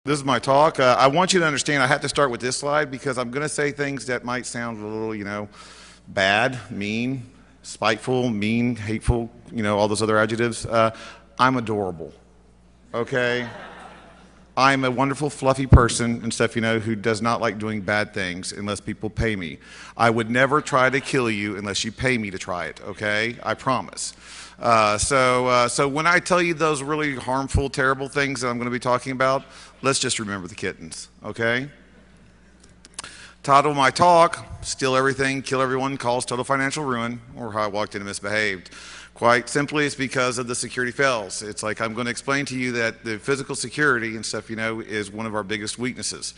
This is my talk. I want you to understand I have to start with this slide because I'm going to say things that might sound a little, bad, mean, spiteful, mean, hateful, all those other adjectives. I'm adorable, okay? I'm a wonderful, fluffy person and stuff, who does not like doing bad things unless people pay me. I would never try to kill you unless you pay me to try it, okay? I promise. So when I tell you those really harmful, terrible things that I'm going to be talking about, let's just remember the kittens, okay? Title of my talk, Steal Everything, Kill Everyone, Cause Total Financial Ruin, or How I Walked In and Misbehaved. Quite simply, it's because of the security fails. It's like I'm going to explain to you that the physical security and stuff, is one of our biggest weaknesses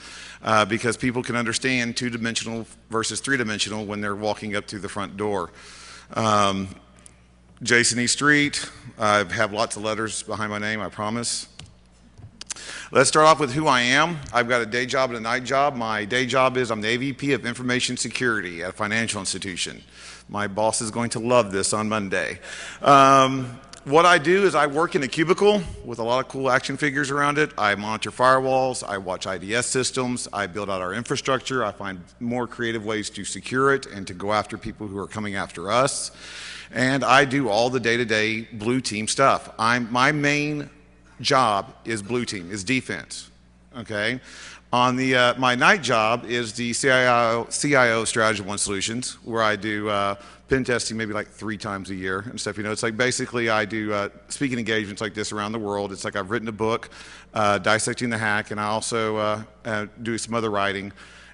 because people can understand two-dimensional versus three-dimensional when they're walking up through the front door. Jason E. Street, I have lots of letters behind my name, I promise. Let's start off with who I am. I've got a day job and a night job. My day job is I'm the AVP of Information Security at a financial institution. My boss is going to love this on Monday. What I do is I work in a cubicle with a lot of cool action figures around it. I monitor firewalls, I watch IDS systems, I build out our infrastructure, I find more creative ways to secure it and to go after people who are coming after us. And I do all the day-to-day blue team stuff. My main job is blue team, is defense, okay? On the my night job is the CIO Strategy One Solutions, where I do pen testing maybe like 3 times a year and stuff. It's like basically I do speaking engagements like this around the world. It's like I've written a book, Dissecting the Hack, and I also do some other writing,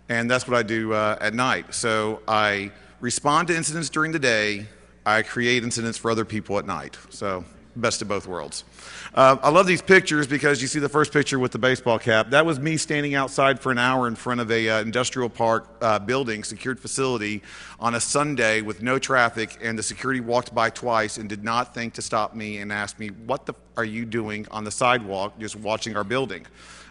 and that's what I do at night. So I respond to incidents during the day, I create incidents for other people at night. So best of both worlds. I love these pictures because you see the first picture with the baseball cap. That was me standing outside for an hour in front of a industrial park building, secured facility, on a Sunday with no traffic, and the security walked by twice and did not think to stop me and ask me, what the are you doing on the sidewalk just watching our building?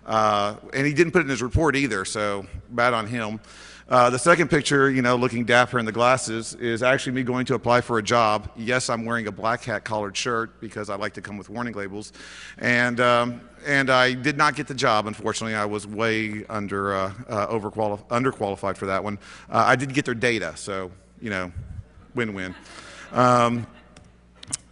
And he didn't put it in his report either, so bad on him. The second picture, looking dapper in the glasses, is actually me going to apply for a job. Yes, I'm wearing a black hat collared shirt because I like to come with warning labels. And I did not get the job, unfortunately. I was way underqualified for that one. I did get their data, so, win-win.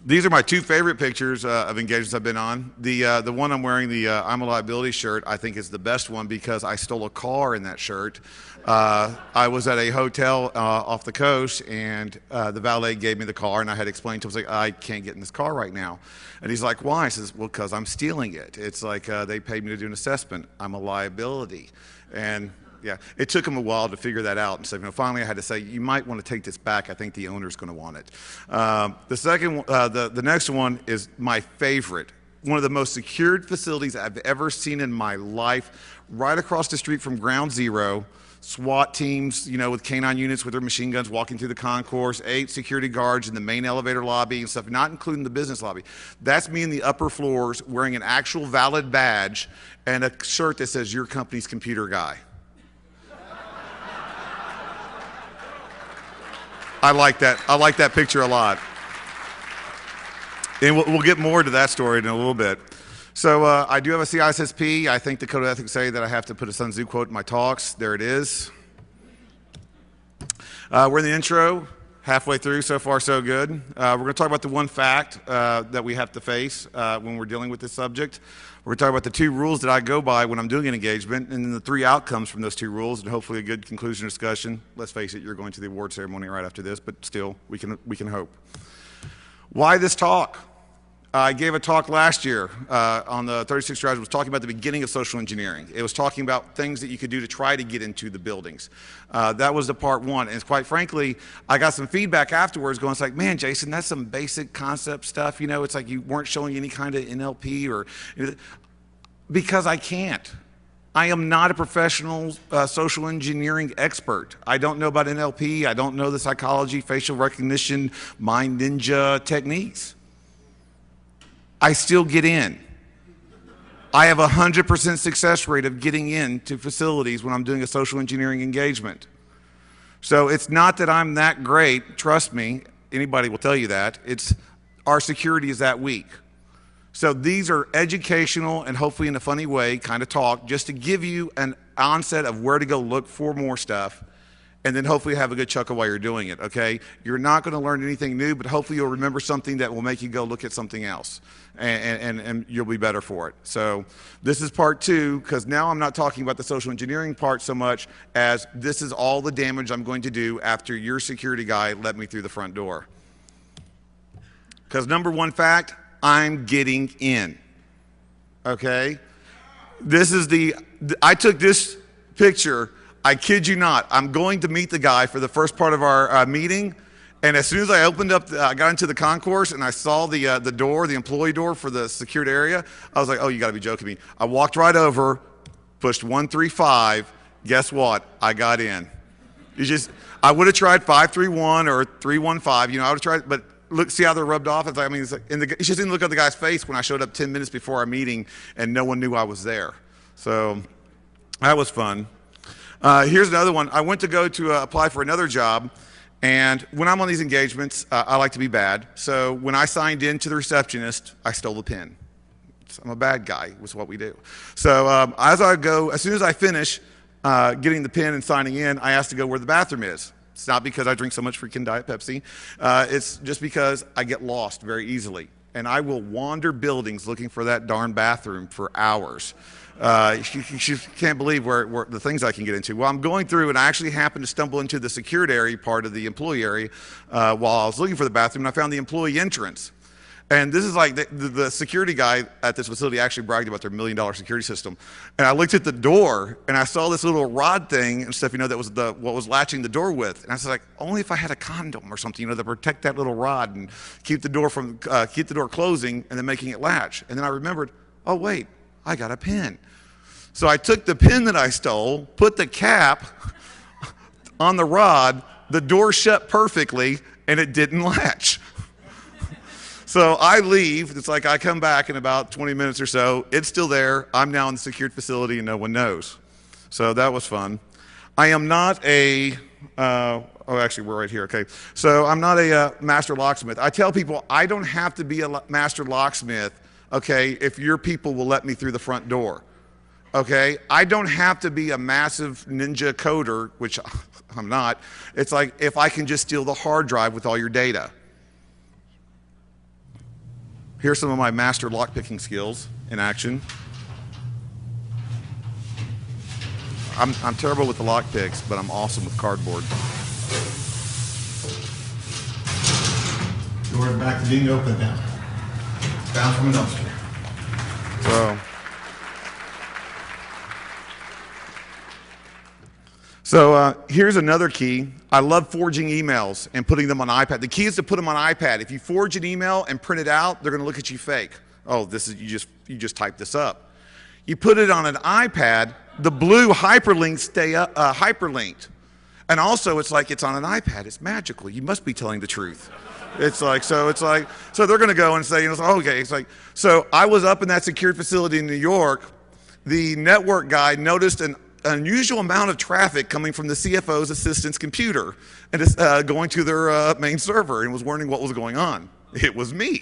These are my 2 favorite pictures of engagements I've been on. The one I'm wearing, the I'm a Liability shirt, I think is the best one because I stole a car in that shirt. I was at a hotel off the coast, and the valet gave me the car, and I had explained to him, I can't get in this car right now. And he's like, why? I says, well, because I'm stealing it. It's like they paid me to do an assessment. I'm a liability. And yeah, it took him a while to figure that out. And so, finally I had to say, you might want to take this back. I think the owner's going to want it. The next one is my favorite. One of the most secured facilities I've ever seen in my life, right across the street from Ground Zero. SWAT teams, with K9 units with their machine guns walking through the concourse, 8 security guards in the main elevator lobby and stuff, not including the business lobby. That's me in the upper floors wearing an actual valid badge and a shirt that says, your company's computer guy. I like that picture a lot. And we'll get more to that story in a little bit. So I do have a CISSP. I think the Code of Ethics say that I have to put a Sun Tzu quote in my talks. There it is. We're in the intro, halfway through, so far so good. We're going to talk about the one fact that we have to face when we're dealing with this subject. We're going to talk about the 2 rules that I go by when I'm doing an engagement, and then the 3 outcomes from those 2 rules, and hopefully a good conclusion discussion. Let's face it, you're going to the award ceremony right after this, but still, we can hope. Why this talk? I gave a talk last year on the 36 Strategy. It was talking about the beginning of social engineering. It was talking about things that you could do to try to get into the buildings. That was the part 1. And quite frankly, I got some feedback afterwards going, it's like, man, Jason, that's some basic concept stuff. It's like you weren't showing any kind of NLP or, because I can't. I am not a professional social engineering expert. I don't know about NLP. I don't know the psychology, facial recognition, mind ninja techniques. I still get in. I have a 100% success rate of getting into facilities when I'm doing a social engineering engagement. So it's not that I'm that great, trust me, anybody will tell you that. It's our security is that weak. So these are educational and hopefully in a funny way kind of talk just to give you an onset of where to go look for more stuff, and then hopefully have a good chuckle while you're doing it, okay? You're not going to learn anything new, but hopefully you'll remember something that will make you go look at something else, and you'll be better for it. So this is part 2, because now I'm not talking about the social engineering part so much as this is all the damage I'm going to do after your security guy let me through the front door. Because number 1 fact, I'm getting in, okay? This is I took this picture, I kid you not. I'm going to meet the guy for the first part of our meeting, and as soon as I opened up, I got into the concourse and I saw the door, the employee door for the secured area. I was like, oh, you got to be joking me. I walked right over, pushed 135. Guess what? I got in. I would have tried 531 or 315. You know, I would have tried, but look, see how they're rubbed off. It's like, I mean, you just didn't look at the guy's face when I showed up 10 minutes before our meeting, and no one knew I was there. So that was fun. Here's another one. I went to go to apply for another job, and when I'm on these engagements, I like to be bad. So when I signed in to the receptionist, I stole the pen. I'm a bad guy, was what we do. So as soon as I finish getting the pen and signing in, I ask to go where the bathroom is. It's not because I drink so much freaking Diet Pepsi. It's just because I get lost very easily. And I will wander buildings looking for that darn bathroom for hours. You can't believe where the things I can get into. Well, I'm going through, and I actually happened to stumble into the secured area part of the employee area while I was looking for the bathroom, and I found the employee entrance. And this is like the security guy at this facility actually bragged about their $1 million security system. And I looked at the door, and I saw this little rod thing and stuff, you know, that was what was latching the door with. And I was like, only if I had a condom or something, you know, to protect that little rod and keep the door closing and then making it latch. And then I remembered, oh wait, I got a pin. So I took the pin that I stole, put the cap on the rod, the door shut perfectly, and it didn't latch. So I leave. It's like I come back in about 20 minutes or so. It's still there. I'm now in the secured facility, and no one knows. So that was fun. I am not actually, we're right here. Okay. So I'm not a master locksmith. I tell people I don't have to be a master locksmith, okay, if your people will let me through the front door. Okay, I don't have to be a massive ninja coder, which I'm not. It's like if I can just steal the hard drive with all your data. Here's some of my master lockpicking skills in action. I'm terrible with the lockpicks, but I'm awesome with cardboard. Door back to being open now. Found from a dumpster. So here's another key. I love forging emails and putting them on iPad. The key is to put them on iPad. If you forge an email and print it out, they're going to look at you fake. Oh, you just typed this up. You put it on an iPad, the blue hyperlinks stay hyperlinked. And also, it's like it's on an iPad. It's magical. You must be telling the truth. So they're going to go and say, oh, okay. It's like, so I was up in that secured facility in New York. The network guy noticed an unusual amount of traffic coming from the CFO's assistant's computer and it's going to their main server, and was wondering what was going on. It was me.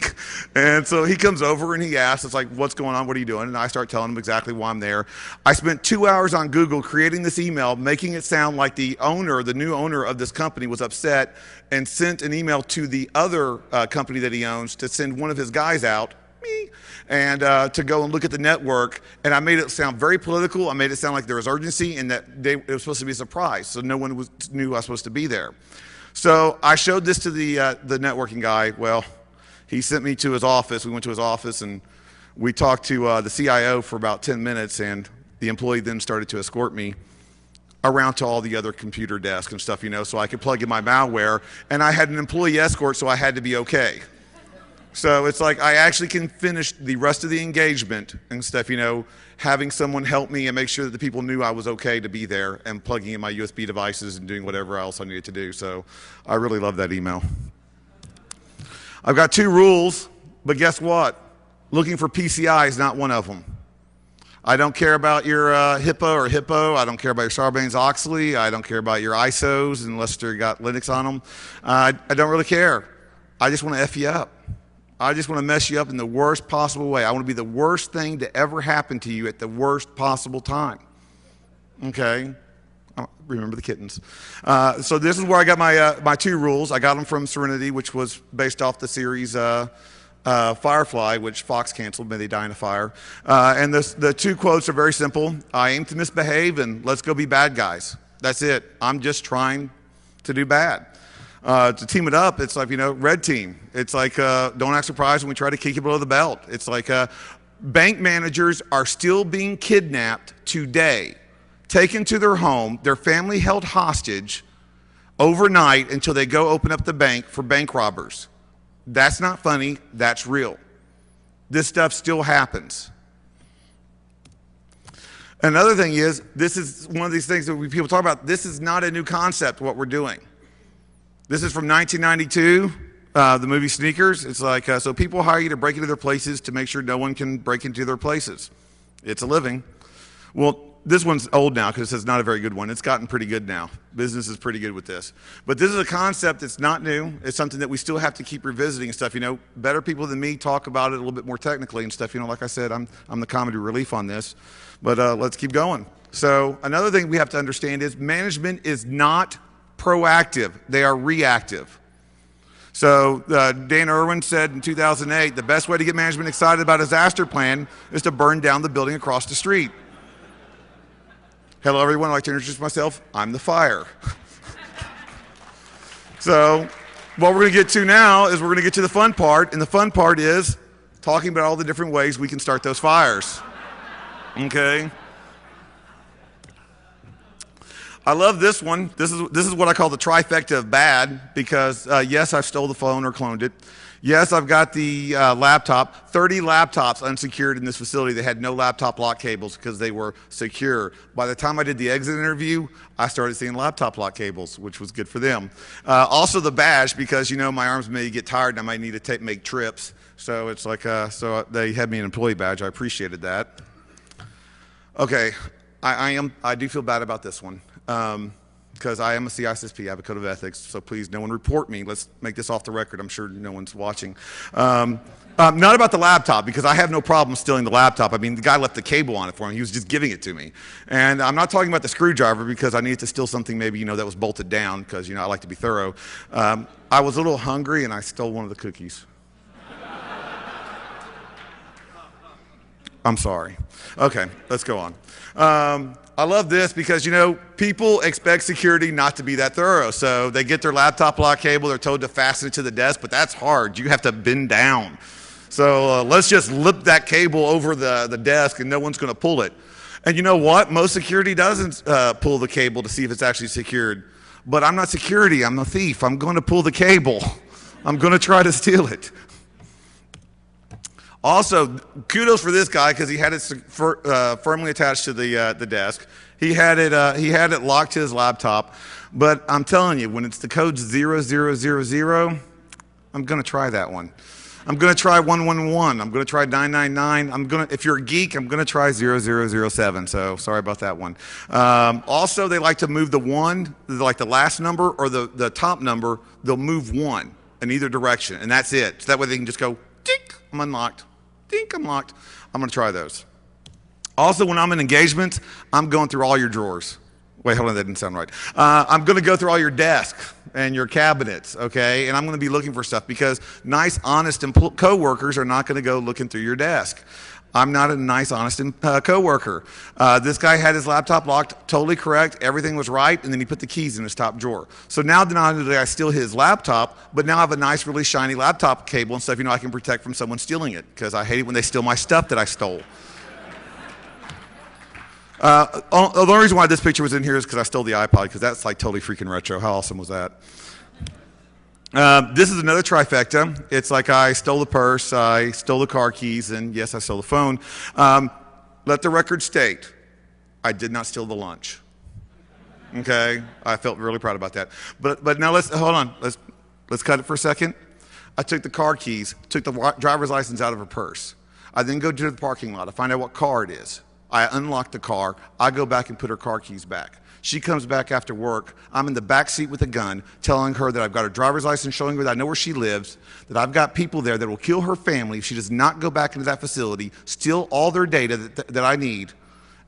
And so he comes over and he asks, it's like, what's going on? What are you doing? And I start telling him exactly why I'm there. I spent 2 hours on Google creating this email, making it sound like the new owner of this company was upset, and sent an email to the other company that he owns to send one of his guys out, me, and to go and look at the network. And I made it sound very political. I made it sound like there was urgency and that it was supposed to be a surprise, so no one knew I was supposed to be there. So I showed this to the networking guy. Well, he sent me to his office. We went to his office and we talked to the CIO for about 10 minutes, and the employee then started to escort me around to all the other computer desks and stuff, so I could plug in my malware. And I had an employee escort, so I had to be okay. So it's like I actually can finish the rest of the engagement and stuff, having someone help me and make sure that the people knew I was okay to be there, and plugging in my USB devices and doing whatever else I needed to do. So I really love that email. I've got 2 rules, but guess what? Looking for PCI is not one of them. I don't care about your HIPAA or Hippo. I don't care about your Sarbanes-Oxley. I don't care about your ISOs unless they've got Linux on them. I don't really care. I just want to F you up. I just want to mess you up in the worst possible way. I want to be the worst thing to ever happen to you at the worst possible time. Okay? Remember the kittens. So this is where I got my 2 rules. I got them from Serenity, which was based off the series Firefly, which Fox canceled. May they die in a fire. And the 2 quotes are very simple. I aim to misbehave, and let's go be bad guys. That's it. I'm just trying to do bad. To team it up, it's like, red team. It's like, don't act surprised when we try to kick you below the belt. It's like bank managers are still being kidnapped today, taken to their home, their family held hostage overnight until they go open up the bank for bank robbers. That's not funny. That's real. This stuff still happens. Another thing is, this is one of these things that people talk about. This is not a new concept, what we're doing. This is from 1992, the movie Sneakers. It's like, so people hire you to break into their places to make sure no one can break into their places. It's a living. Well, this one's old now because it's not a very good one. It's gotten pretty good now. Business is pretty good with this. But this is a concept that's not new. It's something that we still have to keep revisiting and stuff. Better people than me talk about it a little bit more technically and stuff. Like I said, I'm the comedy relief on this. But let's keep going. So another thing we have to understand is management is not proactive. They are reactive. So Dan Irwin said in 2008, the best way to get management excited about a disaster plan is to burn down the building across the street. Hello, everyone. I'd like to introduce myself. I'm the fire. So what we're going to get to now is we're going to get to the fun part, and the fun part is talking about all the different ways we can start those fires. Okay? I love this one. This is what I call the trifecta of bad because, yes, I've stole the phone or cloned it. Yes, I've got the laptop. 30 laptops unsecured in this facility. They had no laptop lock cables because they were secure. By the time I did the exit interview, I started seeing laptop lock cables, which was good for them. Also the badge because, my arms may get tired and I might need to make trips. So it's like, so they had me an employee badge. I appreciated that. Okay, I do feel bad about this one. Because I am a CISSP, I have a code of ethics, so please no one report me. Let's make this off the record. I'm sure no one's watching. Not about the laptop, because I have no problem stealing the laptop. I mean, the guy left the cable on it for me. He was just giving it to me. And I'm not talking about the screwdriver because I needed to steal something maybe, that was bolted down because, I like to be thorough. I was a little hungry and I stole one of the cookies. I'm sorry. Okay, let's go on. I love this because, people expect security not to be that thorough. So they get their laptop lock cable, they're told to fasten it to the desk, but that's hard. You have to bend down. So let's just lip that cable over the desk and no one's going to pull it. And you know what? Most security doesn't pull the cable to see if it's actually secured. But I'm not security, I'm a thief. I'm going to pull the cable. I'm going to try to steal it. Also, kudos for this guy because he had it firmly attached to the desk. He had it locked to his laptop. But I'm telling you, when it's the code 0000, I'm going to try that one. I'm going to try 111. I'm going to try 999. If you're a geek, I'm going to try 0007. So sorry about that one. Also, they like to move the one, like the last number or the top number. They'll move one in either direction, and that's it. So that way they can just go, tink, I'm unlocked. Think I'm locked. I'm going to try those. Also, when I'm in engagements, I'm going through all your drawers. Wait, hold on, that didn't sound right. I'm going to go through all your desks and your cabinets, okay? And I'm going to be looking for stuff because nice, honest coworkers are not going to go looking through your desk. I'm not a nice, honest coworker. This guy had his laptop locked, totally correct. Everything was right, and then he put the keys in his top drawer. So now not only did I steal his laptop, but now I have a nice, really shiny laptop cable and stuff. I can protect from someone stealing it because I hate it when they steal my stuff that I stole. The only reason why this picture was in here is because I stole the iPod because that's like totally freaking retro. How awesome was that? This is another trifecta. It's like I stole the purse, I stole the car keys, and yes, I stole the phone. Let the record state, I did not steal the lunch. Okay, I felt really proud about that. But now hold on. Let's cut it for a second. I took the car keys, took the driver's license out of her purse. I then go to the parking lot. I find out what car it is. I unlock the car. I go back and put her car keys back. She comes back after work. I'm in the back seat with a gun, telling her that I've got her driver's license, showing her that I know where she lives, that I've got people there that will kill her family if she does not go back into that facility, steal all their data that I need,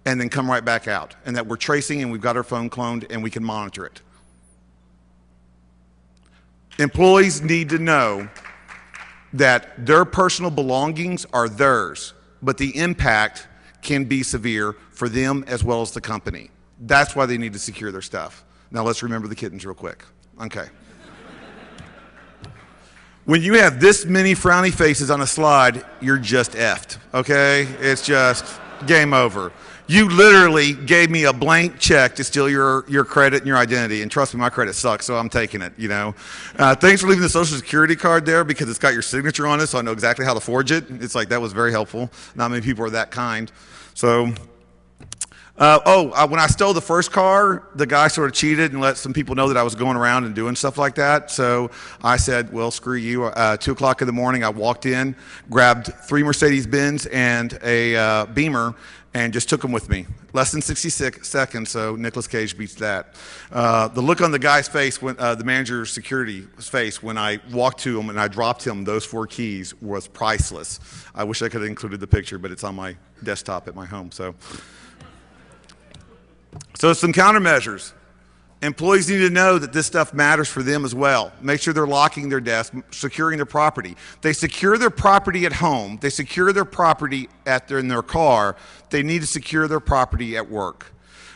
and then come right back out. And that we're tracing and we've got her phone cloned and we can monitor it. Employees need to know that their personal belongings are theirs, but the impact can be severe for them as well as the company. That's why they need to secure their stuff. Now let's remember the kittens real quick. Okay. When you have this many frowny faces on a slide, you're just effed, okay? It's just game over. You literally gave me a blank check to steal your credit and your identity, and trust me, my credit sucks, so I'm taking it, you know. Thanks for leaving the Social Security card there because it's got your signature on it, so I know exactly how to forge it. It's like, that was very helpful. Not many people are that kind. So, when I stole the first car, the guy sort of cheated and let some people know that I was going around and doing stuff like that. So I said, well, screw you. 2 o'clock in the morning, I walked in, grabbed 3 Mercedes-Benz and a Beamer, and just took them with me. Less than 60 seconds, so Nicolas Cage beats that. The look on the guy's face, when the manager's security's face, when I walked to him and I dropped him those 4 keys was priceless. I wish I could have included the picture, but it's on my desktop at my home. So some countermeasures. Employees need to know that this stuff matters for them as well. Make sure they're locking their desk, securing their property. They secure their property at home. They secure their property in their car. They need to secure their property at work.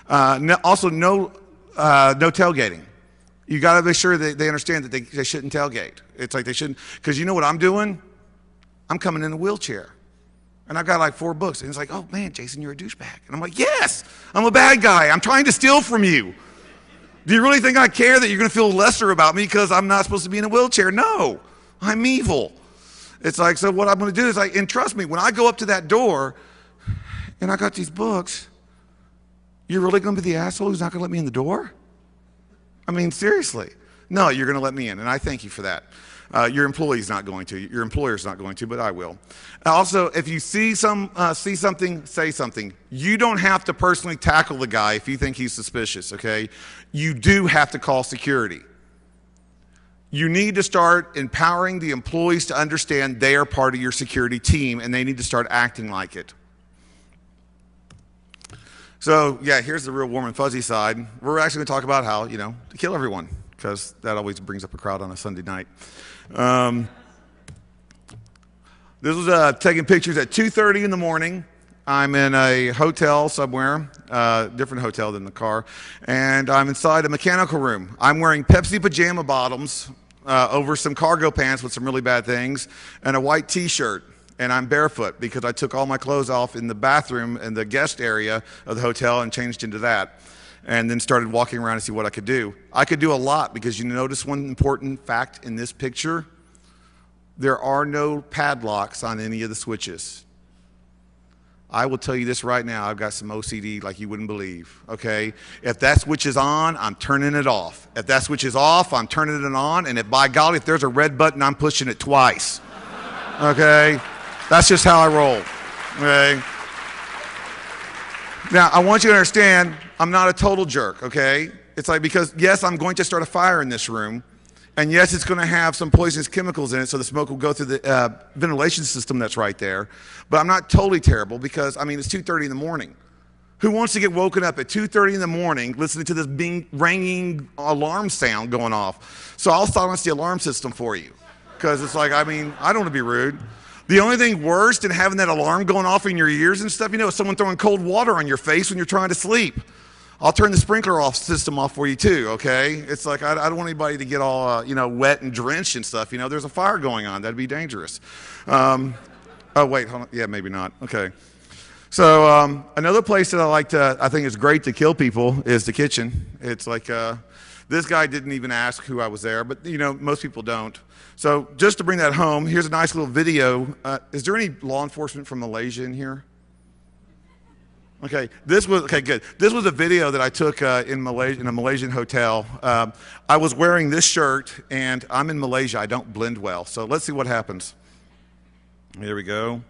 Also, no tailgating. You got to make sure that they understand that they shouldn't tailgate. It's like they shouldn't, because you know what I'm doing? I'm coming in a wheelchair. And I've got like 4 books. And it's like, oh man, Jason, you're a douchebag. And I'm like, yes, I'm a bad guy. I'm trying to steal from you. Do you really think I care that you're going to feel lesser about me because I'm not supposed to be in a wheelchair? No, I'm evil. It's like, so what I'm going to do is and trust me, when I go up to that door and I got these books, you're really going to be the asshole who's not going to let me in the door? I mean, seriously. No, you're going to let me in, and I thank you for that. Your employee's not going to. Your employer's not going to, but I will. Also, if you see something, say something. You don't have to personally tackle the guy if you think he's suspicious, okay? You do have to call security. You need to start empowering the employees to understand they are part of your security team, and they need to start acting like it. So, yeah, here's the real warm and fuzzy side. We're actually going to talk about how, to kill everyone, because that always brings up a crowd on a Sunday night. This was taking pictures at 2:30 in the morning. I'm in a hotel somewhere, different hotel than the car, and I'm inside a mechanical room. I'm wearing Pepsi pajama bottoms over some cargo pants with some really bad things, and a white t-shirt, and I'm barefoot because I took all my clothes off in the bathroom in the guest area of the hotel and changed into that, and then started walking around to see what I could do. I could do a lot because you notice one important fact in this picture. There are no padlocks on any of the switches. I will tell you this right now, I've got some OCD like you wouldn't believe, okay? If that switch is on, I'm turning it off. If that switch is off, I'm turning it on, and by golly, if there's a red button, I'm pushing it twice, okay? That's just how I roll, okay? Now, I want you to understand, I'm not a total jerk, okay? It's like, because yes, I'm going to start a fire in this room, and yes, it's going to have some poisonous chemicals in it, so the smoke will go through the ventilation system that's right there. But I'm not totally terrible because, it's 2:30 in the morning. Who wants to get woken up at 2:30 in the morning listening to this ringing alarm sound going off? So I'll silence the alarm system for you because it's like, I don't want to be rude. The only thing worse than having that alarm going off in your ears and stuff, is someone throwing cold water on your face when you're trying to sleep. I'll turn the sprinkler system off for you too, okay? It's like, I don't want anybody to get all, wet and drenched and stuff. There's a fire going on. That'd be dangerous. Oh, wait, hold on. Yeah, maybe not. Okay. So another place that I think is great to kill people is the kitchen. It's like, this guy didn't even ask who I was there, but, most people don't. So just to bring that home, here's a nice little video. Is there any law enforcement from Malaysia in here? Okay, good. This was a video that I took in a Malaysian hotel. I was wearing this shirt, and I'm in Malaysia. I don't blend well, so let's see what happens. Here we go.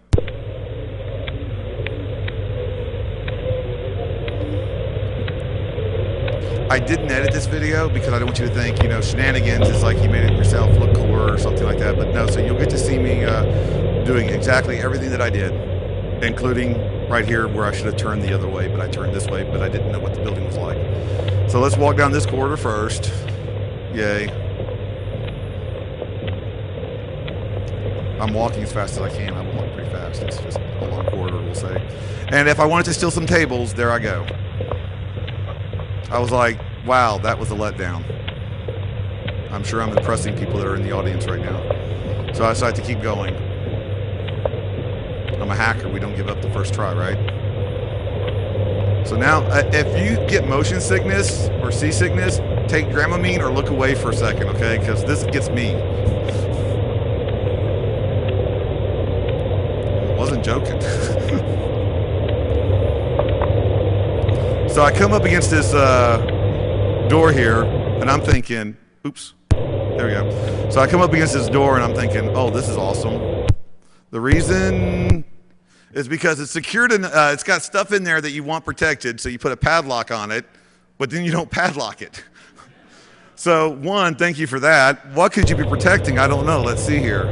I didn't edit this video because I don't want you to think, you know, shenanigans is like you made it yourself look cooler or something like that. But no, so you'll get to see me doing exactly everything that I did, including right here where I should have turned the other way, but I turned this way, but I didn't know what the building was like. So let's walk down this corridor first. Yay. I'm walking as fast as I can. I'm walking pretty fast. It's just a long corridor, we'll say. And if I wanted to steal some tables, there I go. I was like, wow, that was a letdown. I'm sure I'm impressing people that are in the audience right now. So I decided to keep going. I'm a hacker. We don't give up the first try, right? So now, if you get motion sickness or seasickness, take Dramamine or look away for a second, okay? Because this gets me. I wasn't joking. So I come up against this door here, and I'm thinking, oops, there we go. So I come up against this door, and I'm thinking, oh, this is awesome. The reason is because it's secured, and it's got stuff in there that you want protected, so you put a padlock on it, but then you don't padlock it. So one, thank you for that. What could you be protecting? I don't know. Let's see here.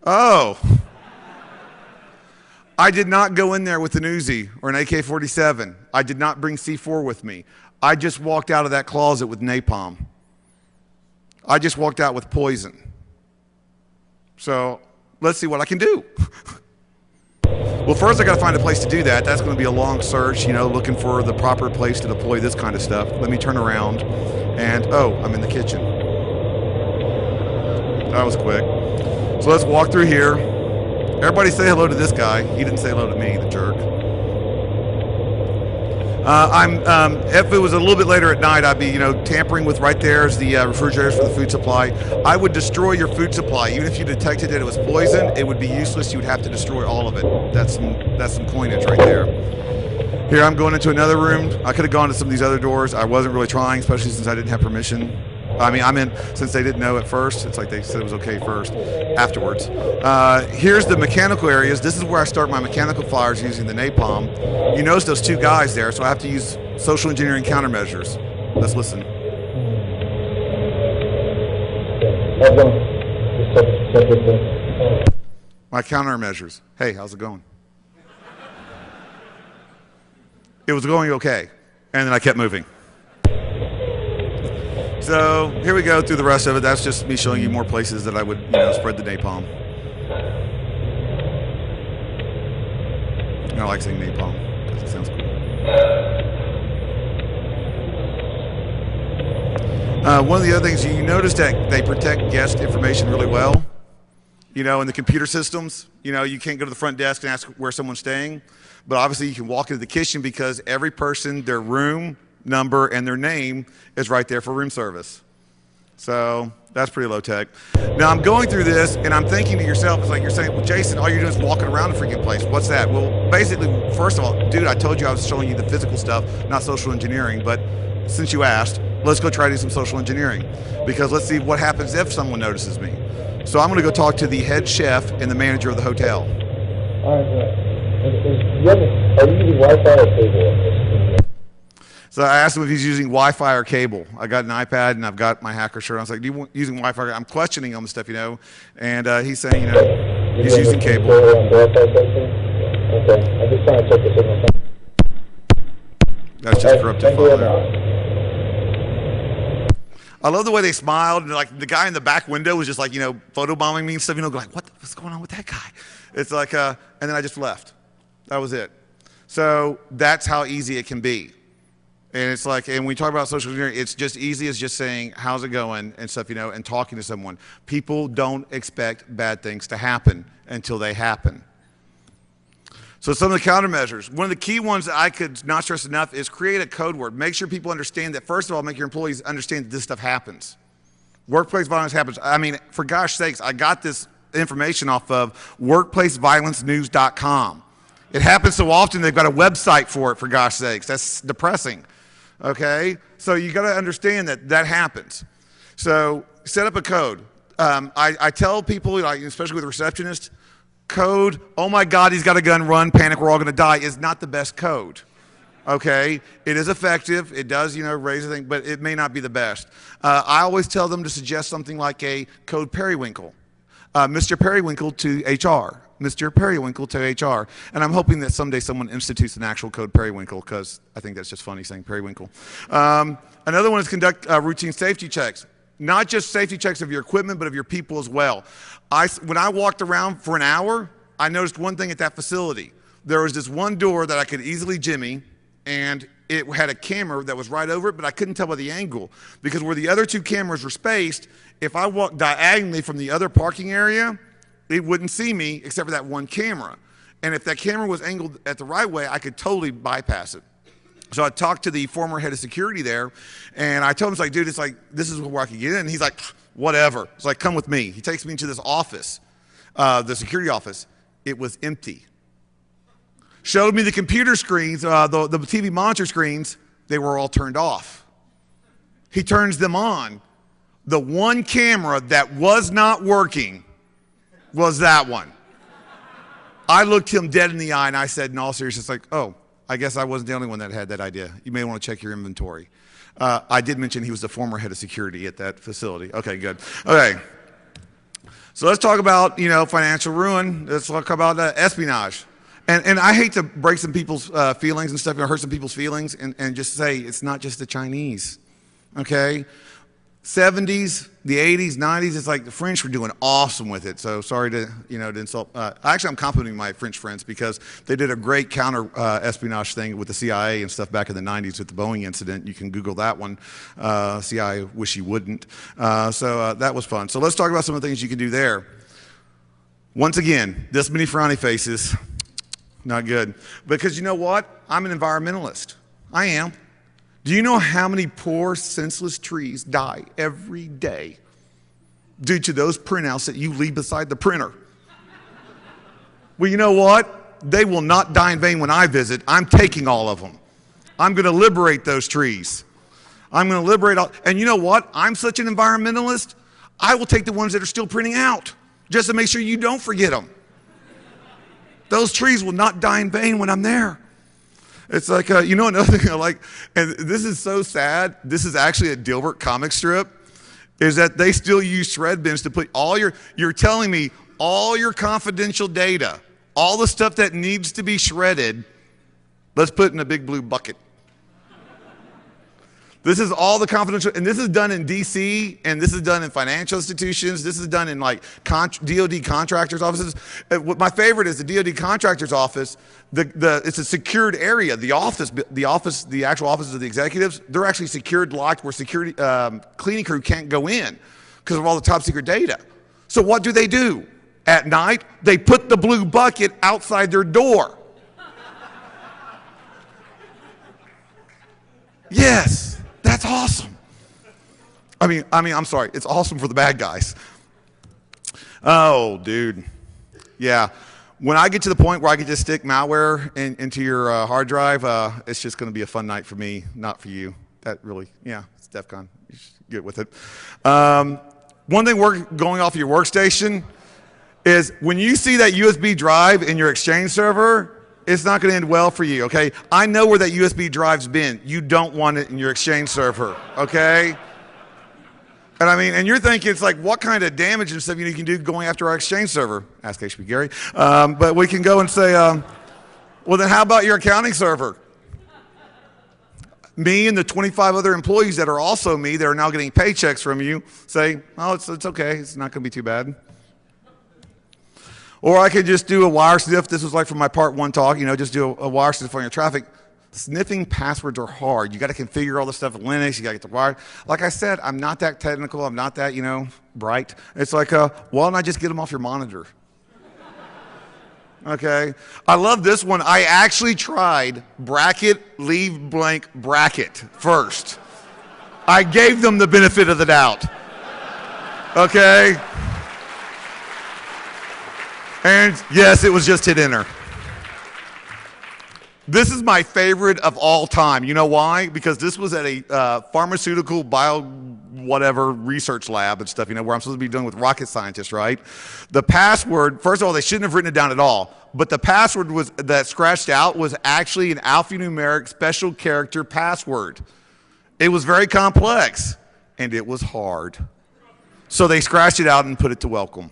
Oh. I did not go in there with an Uzi or an AK-47. I did not bring C4 with me. I just walked out of that closet with napalm. I just walked out with poison. So let's see what I can do. Well, first I got to find a place to do that. That's going to be a long search, you know, looking for the proper place to deploy this kind of stuff. Let me turn around and, oh, I'm in the kitchen. That was quick. So let's walk through here. Everybody say hello to this guy. He didn't say hello to me, the jerk. If it was a little bit later at night, I'd be, you know, tampering with right there is the refrigerators for the food supply. I would destroy your food supply. Even if you detected that it was poison, it would be useless. You would have to destroy all of it. That's some coinage right there. Here, I'm going into another room. I could have gone to some of these other doors. I wasn't really trying, especially since I didn't have permission. I mean, since they didn't know at first. It's like they said it was okay first, afterwards. Here's the mechanical areas. This is where I start my mechanical fires using the napalm. You notice those two guys there, so I have to use social engineering countermeasures. Let's listen. My countermeasures. Hey, how's it going? It was going okay, and then I kept moving. So here we go through the rest of it. That's just me showing you more places that I would, you know, spread the napalm. I like saying napalm because it sounds cool. One of the other things, you notice that they protect guest information really well. You know, in the computer systems, you know, you can't go to the front desk and ask where someone's staying. But obviously you can walk into the kitchen because every person, their room number and their name is right there for room service. So that's pretty low tech. Now I'm going through this and I'm thinking to yourself, it's like you're saying, well, Jason, all you're doing is walking around the freaking place. What's that? Well, basically, first of all, dude, I told you I was showing you the physical stuff, not social engineering, but since you asked, let's go try to do some social engineering because let's see what happens if someone notices me. So I'm going to go talk to the head chef and the manager of the hotel. All right, are you using Wi-Fi or cable? So I asked him if he's using Wi-Fi or cable. I got an iPad and I've got my hacker shirt. I was like, do you want using Wi-Fi? I'm questioning him and stuff, you know. And he's saying, you know, he's using cable. Okay, I'm just trying to check the signal. That's just corrupted file there. I love the way they smiled, and like the guy in the back window was just like, you know, photobombing me and stuff, you know, like, what's going on with that guy? It's like, and then I just left. That was it. So that's how easy it can be. And it's like, and when we talk about social engineering, it's just easy as just saying, how's it going and stuff, you know, and talking to someone. People don't expect bad things to happen until they happen. So some of the countermeasures. One of the key ones that I could not stress enough is create a code word. Make sure people understand that, first of all, make your employees understand that this stuff happens. Workplace violence happens. I mean, for gosh sakes, I got this information off of workplaceviolencenews.com. It happens so often they've got a website for it, for gosh sakes. That's depressing, okay? So you got to understand that that happens. So set up a code. I tell people, like, especially with receptionists, code, oh my God, he's got a gun, run, panic, we're all going to die, is not the best code. Okay, it is effective. It does, raise the thing, but it may not be the best. I always tell them to suggest something like a code periwinkle. Mr. Periwinkle to HR. Mr. Periwinkle to HR. And I'm hoping that someday someone institutes an actual code periwinkle, because I think that's just funny saying periwinkle. Another one is conduct routine safety checks. Not just safety checks of your equipment, but of your people as well. When I walked around for an hour, I noticed one thing at that facility. There was this one door that I could easily jimmy, and it had a camera that was right over it, but I couldn't tell by the angle, because where the other two cameras were spaced, if I walked diagonally from the other parking area, it wouldn't see me except for that one camera. And if that camera was angled at the right way, I could totally bypass it. So I talked to the former head of security there, and I told him, it's like, dude, it's like, this is where I could get in. And he's like, whatever. It's like, come with me. He takes me into this office, the security office. It was empty. Showed me the computer screens, the TV monitor screens. They were all turned off. He turns them on. The one camera that was not working was that one. I looked him dead in the eye and I said, in all seriousness, like, oh, I guess I wasn't the only one that had that idea. You may want to check your inventory. I did mention he was the former head of security at that facility. Okay, good. Okay. So let's talk about, financial ruin. Let's talk about espionage. And I hate to break some people's feelings and stuff, hurt some people's feelings, and just say it's not just the Chinese, okay? 70s, the 80s, 90s, it's like the French were doing awesome with it. So sorry to, to insult. Actually, I'm complimenting my French friends because they did a great counter espionage thing with the CIA and stuff back in the 90s with the Boeing incident. You can Google that one. CIA, wish you wouldn't. So that was fun. So let's talk about some of the things you can do there. Once again, this many frowny faces. Not good. Because you know what? I'm an environmentalist. I am. Do you know how many poor, senseless trees die every day due to those printouts that you leave beside the printer? Well, you know what? They will not die in vain when I visit. I'm taking all of them. I'm going to liberate those trees. I'm going to liberate all. And you know what? I'm such an environmentalist, I will take the ones that are still printing out just to make sure you don't forget them. Those trees will not die in vain when I'm there. It's like, another thing I like, and this is so sad, this is actually a Dilbert comic strip, is that they still use shred bins to put you're telling me all your confidential data, all the stuff that needs to be shredded, let's put in a big blue bucket. This is all the confidential, and this is done in DC, and this is done in financial institutions. This is done in like DOD contractors' offices. My favorite is the DOD contractors' office. It's a secured area. The actual offices of the executives, they're actually secured, locked, where security cleaning crew can't go in because of all the top secret data. So what do? At night, they put the blue bucket outside their door. Yes. That's awesome. I mean, I'm sorry. It's awesome for the bad guys. Oh, dude. Yeah. When I get to the point where I can just stick malware into your hard drive, it's just going to be a fun night for me, not for you. That really, it's DEFCON. You should get with it. One thing going off your workstation is when you see that USB drive in your Exchange server, it's not going to end well for you, okay? I know where that USB drive's been. You don't want it in your Exchange server, okay? And you're thinking, it's like, what kind of damage and stuff you can do going after our Exchange server? Ask HB Gary. But we can go and say, well, then how about your accounting server? Me and the 25 other employees that are also me that are now getting paychecks from you say, oh, it's okay. It's not going to be too bad. Or I could just do a wire sniff. This was like from my part one talk, just do a wire sniff on your traffic. Sniffing passwords are hard. You got to configure all the stuff in Linux. You got to get the wire. Like I said, I'm not that technical. I'm not that, bright. It's like, why don't I just get them off your monitor? Okay. I love this one. I actually tried bracket, leave blank, bracket first. I gave them the benefit of the doubt. Okay. And yes, it was just hit enter. This is my favorite of all time. You know why? Because this was at a pharmaceutical bio whatever research lab and stuff, you know, where I'm supposed to be dealing with rocket scientists, right? The password, first of all, they shouldn't have written it down at all. But the password that scratched out was actually an alphanumeric special character password. It was very complex, and it was hard. So they scratched it out and put it to welcome.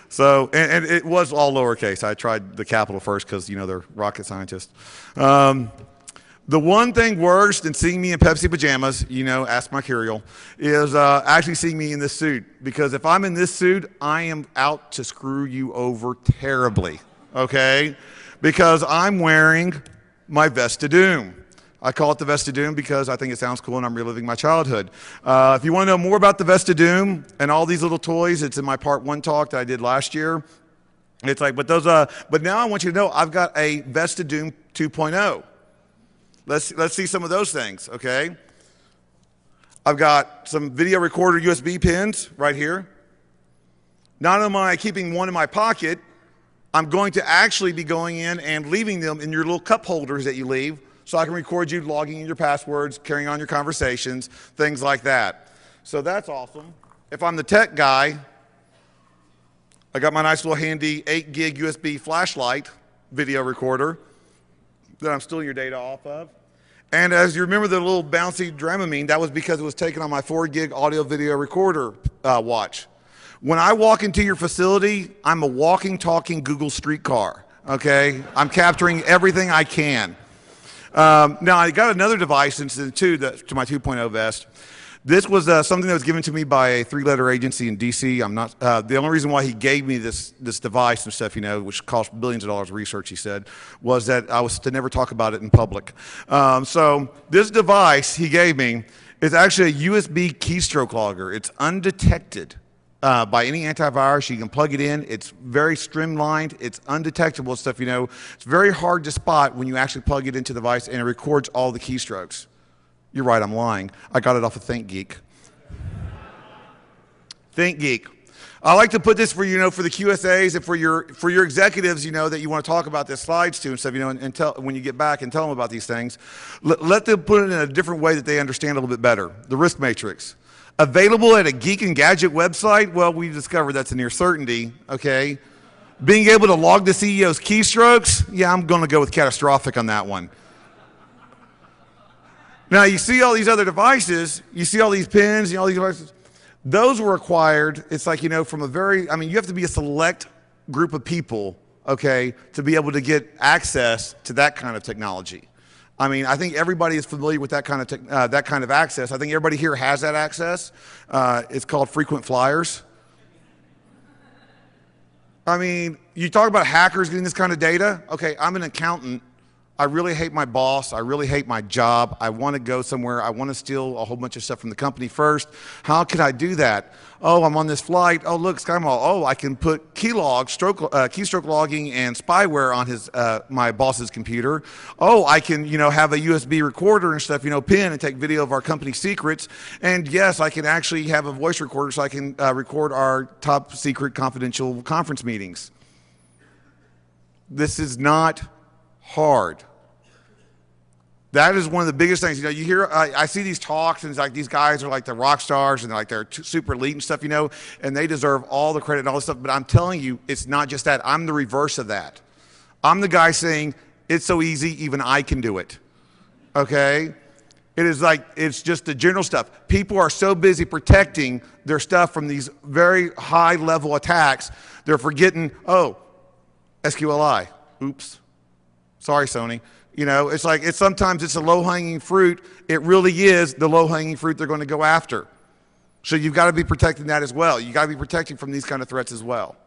So, and it was all lowercase. I tried the capital first because, you know, they're rocket scientists. The one thing worse than seeing me in Pepsi pajamas, you know, ask my Curial, is actually seeing me in this suit. Because if I'm in this suit, I am out to screw you over terribly, okay? Because I'm wearing my vest of doom. I call it the Vest of Doom because I think it sounds cool and I'm reliving my childhood. If you want to know more about the Vest of Doom and all these little toys, it's in my part 1 talk that I did last year. It's like, but now I want you to know I've got a Vest of Doom 2.0. Let's see some of those things, okay? I've got some video recorder USB pins right here. Not only am I keeping one in my pocket, I'm going to actually be going in and leaving them in your little cup holders that you leave, so I can record you logging in your passwords, carrying on your conversations, things like that. So that's awesome. If I'm the tech guy, I got my nice little handy 8 gig USB flashlight video recorder that I'm stealing your data off of. And as you remember the little bouncy Dramamine, that was because it was taken on my 4 gig audio video recorder watch. When I walk into your facility, I'm a walking, talking Google streetcar, okay? I'm capturing everything I can. Now, I got another device to my 2.0 vest. This was something that was given to me by a 3-letter agency in D.C. I'm not the only reason why he gave me this device and stuff, you know, which cost billions of dollars of research, he said, was that I was to never talk about it in public. So this device he gave me is actually a USB keystroke logger. It's undetected by any antivirus. You can plug it in. It's very streamlined. It's undetectable stuff, you know. It's very hard to spot when you actually plug it into the device, and it records all the keystrokes. You're right, I'm lying. I got it off of ThinkGeek. ThinkGeek. I like to put this for, you know, for the QSAs and for your executives, you know, that you want to talk about the slides to and stuff, you know, and tell, when you get back and tell them about these things, let them put it in a different way that they understand a little bit better. The risk matrix. Available at a Geek and Gadget website? Well, we discovered that's a near certainty, okay? Being able to log the CEO's keystrokes? Yeah, I'm going to go with catastrophic on that one. Now, you see all these other devices, you see all these pins, you know, all these devices. Those were acquired, it's like, you know, from a very, I mean, you have to be a select group of people, okay, to be able to get access to that kind of technology. I mean, I think everybody is familiar with that kind of access. I think everybody here has that access. It's called frequent flyers. I mean, you talk about hackers getting this kind of data. Okay, I'm an accountant. I really hate my boss. I really hate my job. I want to go somewhere. I want to steal a whole bunch of stuff from the company first. How can I do that? Oh, I'm on this flight. Oh, look, SkyMall. Oh, I can put keystroke logging and spyware on my boss's computer. Oh, I can, you know, have a USB recorder and stuff, you know, pin and take video of our company secrets. And yes, I can actually have a voice recorder so I can record our top secret confidential conference meetings. This is not hard. That is one of the biggest things. You know, you hear, I see these talks, and it's like these guys are like the rock stars, and they're super elite and stuff, you know, and they deserve all the credit and all this stuff. But I'm telling you, it's not just that. I'm the reverse of that. I'm the guy saying, it's so easy, even I can do it. Okay? It is like, it's just the general stuff. People are so busy protecting their stuff from these very high level attacks, they're forgetting, oh, SQLI. Oops. Sorry, Sony. You know, it's like, sometimes it's a low-hanging fruit. It really is the low-hanging fruit they're going to go after. So you've got to be protecting that as well. You've got to be protecting from these kind of threats as well.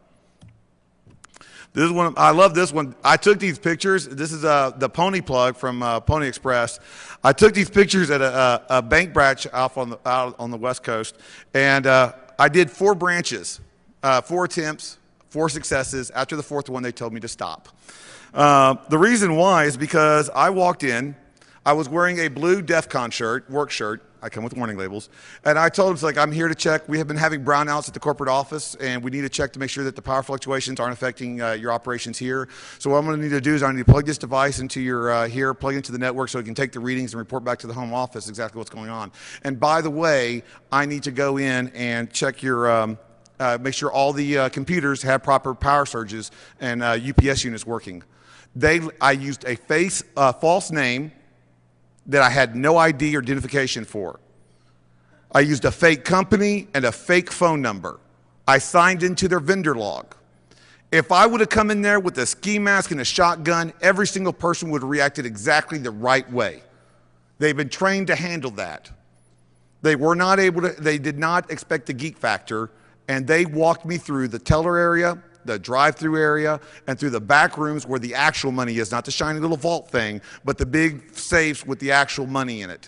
This is one, I love this one. I took these pictures. This is the Pony plug from Pony Express. I took these pictures at a bank branch out on the West Coast, and I did 4 branches, 4 attempts, 4 successes. After the 4th one, they told me to stop. The reason why is because I walked in, I was wearing a blue DEFCON shirt, work shirt. I come with warning labels. And I told him, it's like, I'm here to check. We have been having brownouts at the corporate office, and we need to check to make sure that the power fluctuations aren't affecting your operations here. So what I'm going to need to do is I need to plug this device into your here, plug it into the network so it can take the readings and report back to the home office exactly what's going on. And by the way, I need to go in and check your make sure all the computers have proper power surges and UPS units working. I used a false name that I had no ID or identification for. I used a fake company and a fake phone number. I signed into their vendor log. If I would have come in there with a ski mask and a shotgun, every single person would have reacted exactly the right way. They've been trained to handle that. They were not able to, they did not expect the geek factor, and they walked me through the teller area, the drive-through area, and through the back rooms where the actual money is, not the shiny little vault thing, but the big safes with the actual money in it.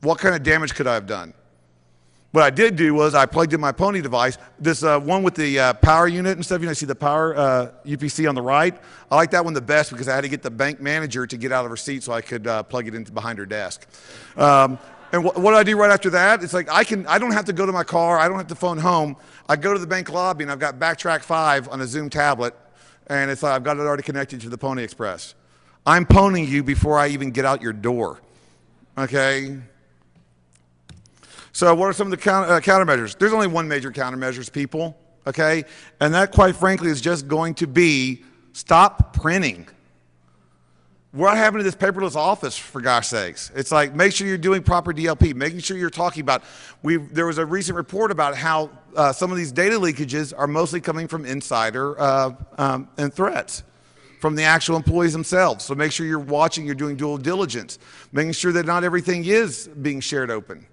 What kind of damage could I have done? What I did do was I plugged in my Pony device, this one with the power unit and stuff. You know, see the power UPC on the right? I like that one the best because I had to get the bank manager to get out of her seat so I could plug it into behind her desk. And what do I do right after that? It's like I don't have to go to my car. I don't have to phone home. I go to the bank lobby and I've got Backtrack 5 on a Zoom tablet, and it's like I've got it already connected to the Pony Express. I'm ponying you before I even get out your door, okay? So what are some of the countermeasures? There's only one major countermeasures, people, okay? And that, quite frankly, is just going to be stop printing. What happened to this paperless office, for gosh sakes? It's like, make sure you're doing proper DLP, making sure you're talking about, there was a recent report about how some of these data leakages are mostly coming from insider and threats from the actual employees themselves. So make sure you're watching, you're doing due diligence, making sure that not everything is being shared open.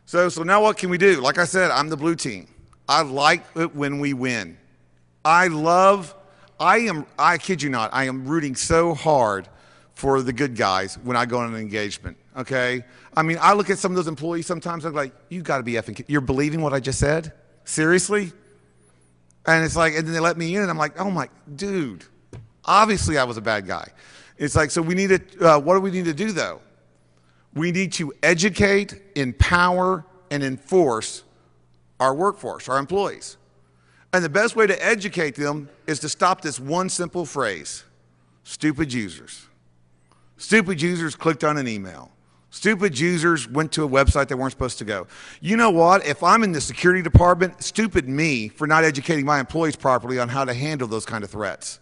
So now what can we do? Like I said, I'm the blue team. I like it when we win. I kid you not, I am rooting so hard for the good guys when I go on an engagement, okay? I mean, I look at some of those employees sometimes, I'm like, you gotta be effing kidding. You're believing what I just said? Seriously? And it's like, and then they let me in and I'm like, oh my, dude, obviously I was a bad guy. It's like, so we need to, what do we need to do though? We need to educate, empower, and enforce our workforce, our employees. And the best way to educate them is to stop this one simple phrase: stupid users. Stupid users clicked on an email. Stupid users went to a website they weren't supposed to go. You know what? If I'm in the security department, stupid me for not educating my employees properly on how to handle those kind of threats.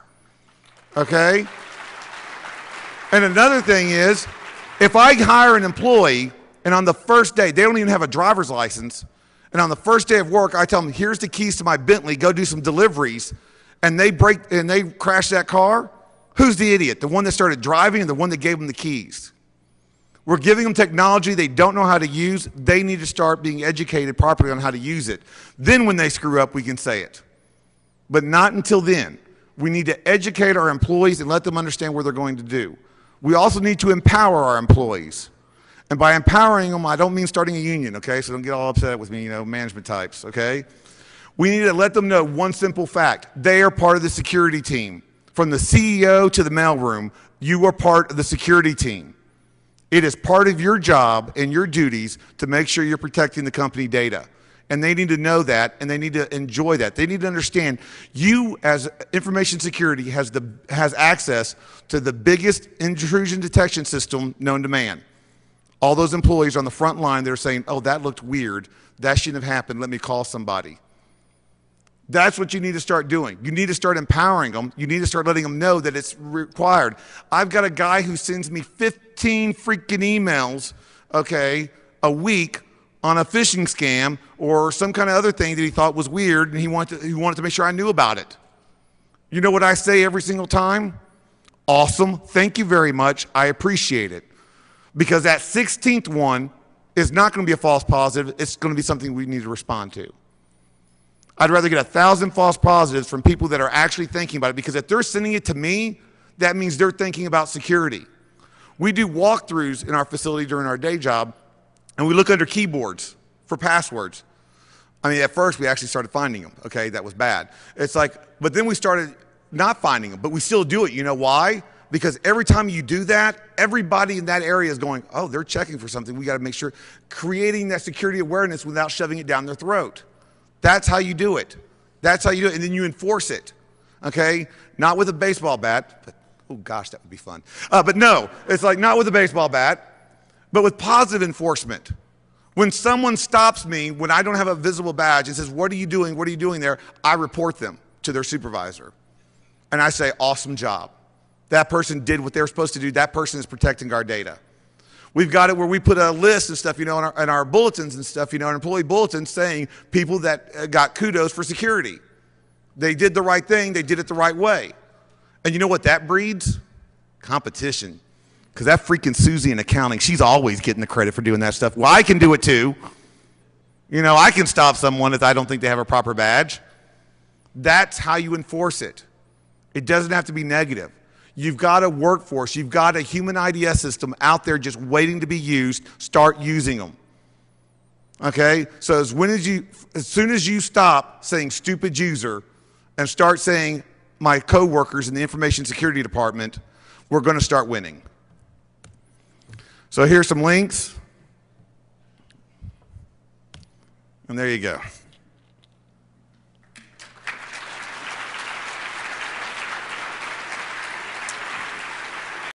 Okay? And another thing is, if I hire an employee and on the first day, they don't even have a driver's license, and on the first day of work, I tell them, here's the keys to my Bentley, go do some deliveries, and they crash that car, who's the idiot? The one that started driving or the one that gave them the keys? We're giving them technology they don't know how to use. They need to start being educated properly on how to use it. Then when they screw up, we can say it. But not until then. We need to educate our employees and let them understand what they're going to do. We also need to empower our employees. And by empowering them, I don't mean starting a union, okay? So don't get all upset with me, you know, management types, okay? We need to let them know one simple fact. They are part of the security team. From the CEO to the mailroom, you are part of the security team. It is part of your job and your duties to make sure you're protecting the company data. And they need to know that, and they need to enjoy that. They need to understand you, as information security, has access to the biggest intrusion detection system known to man. All those employees on the front line, they're saying, oh, that looked weird. That shouldn't have happened. Let me call somebody. That's what you need to start doing. You need to start empowering them. You need to start letting them know that it's required. I've got a guy who sends me 15 freaking emails, okay, a week on a phishing scam or some kind of other thing that he thought was weird, and he wanted to make sure I knew about it. You know what I say every single time? Awesome. Thank you very much. I appreciate it. Because that 16th one is not going to be a false positive. It's going to be something we need to respond to. I'd rather get 1,000 false positives from people that are actually thinking about it, because if they're sending it to me, that means they're thinking about security. We do walkthroughs in our facility during our day job, and we look under keyboards for passwords. I mean, at first we actually started finding them. Okay, that was bad. It's like, but then we started not finding them, but we still do it. You know why? Because every time you do that, everybody in that area is going, oh, they're checking for something. We got to make sure, creating that security awareness without shoving it down their throat. That's how you do it. That's how you do it. And then you enforce it, okay? Not with a baseball bat, but, oh gosh, that would be fun. But no, it's like not with a baseball bat, but with positive enforcement. When someone stops me, when I don't have a visible badge and says, what are you doing? What are you doing there? I report them to their supervisor. And I say, awesome job. That person did what they were supposed to do. That person is protecting our data. We've got it where we put a list and stuff, in our bulletins and stuff, our employee bulletins saying people that got kudos for security. They did the right thing. They did it the right way. And you know what that breeds? Competition. Because that freaking Susie in accounting, she's always getting the credit for doing that stuff. Well, I can do it too. I can stop someone if I don't think they have a proper badge. That's how you enforce it. It doesn't have to be negative. You've got a workforce. You've got a human IDS system out there just waiting to be used. Start using them. Okay? So as soon as you stop saying stupid user and start saying my coworkers in the information security department, we're going to start winning. So here's some links. And there you go.